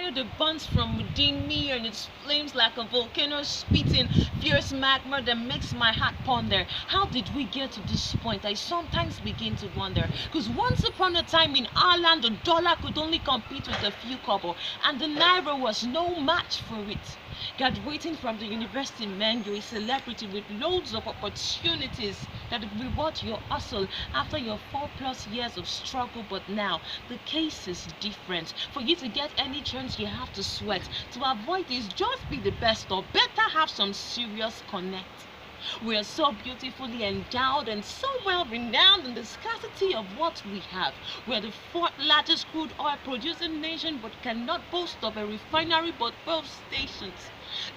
fire that burns from within me, and it flames like a volcano spitting fierce magma that makes my heart ponder. How did we get to this point? I sometimes begin to wonder. Because once upon a time in Ireland, the dollar could only compete with a few kobo, and the naira was no match for it. Graduating from the university meant you're a celebrity with loads of opportunities that reward your hustle after your 4+ years of struggle. But now the case is different. For you to get any chance, you have to sweat. To avoid this, just be the best, or better have some serious connect. We are so beautifully endowed and so well renowned in the scarcity of what we have. We are the 4th largest crude oil producing nation, but cannot boast of a refinery but 12 stations.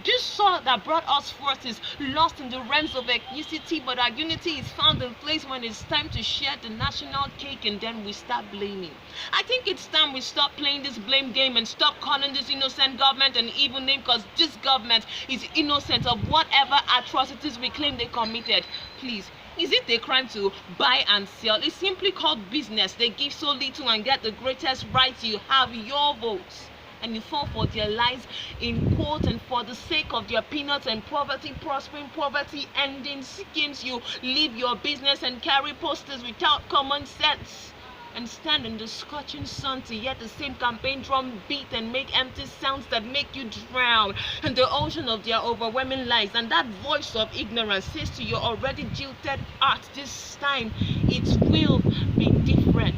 This soil that brought us forth is lost in the realms of ethnicity, but our unity is found in place when it's time to share the national cake, and then we start blaming. I think it's time we stop playing this blame game and stop calling this innocent government an evil name, because this government is innocent of whatever atrocities we claim they committed. Please, is it a crime to buy and sell? It's simply called business. They give so little and get the greatest rights. You have your votes, and you fall for their lies in quote, and for the sake of their peanuts and poverty prospering, poverty ending schemes, you leave your business and carry posters without common sense, and stand in the scorching sun to hear the same campaign drum beat and make empty sounds that make you drown in the ocean of their overwhelming lies. And that voice of ignorance says to your already jilted heart, this time it will be different.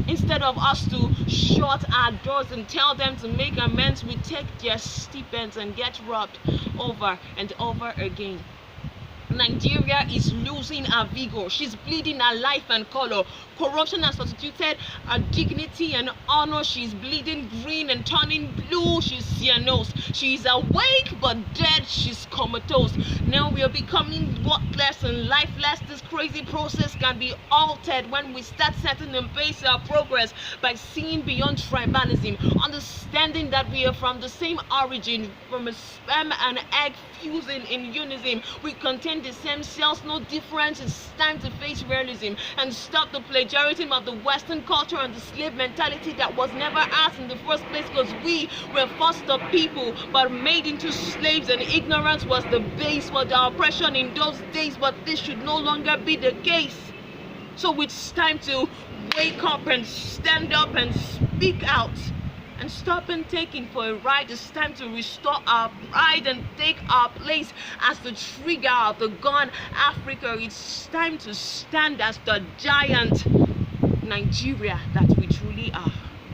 Instead of us to shut our doors and tell them to make amends, we take their stipends and get robbed over and over again. Nigeria is losing her vigor. She's bleeding her life and color. Corruption has substituted her dignity and honor. She's bleeding green and turning blue. She's cyanose. She's awake but dead. She's comatose. Now we are becoming worthless and lifeless. This crazy process can be altered when we start setting and pace our progress by seeing beyond tribalism, understanding that we are from the same origin, from a sperm and egg fusing in unison. We contain the same cells, no difference. It's time to face realism and stop the plagiarism of the Western culture and the slave mentality that was never ours in the first place, because we were foster people but made into slaves, and ignorance was the base for the oppression in those days. But this should no longer be the case. So it's time to wake up and stand up and speak out and stop and taking for a ride. It's time to restore our pride and take our place as the trigger of the gun Africa. It's time to stand as the giant Nigeria that we truly are.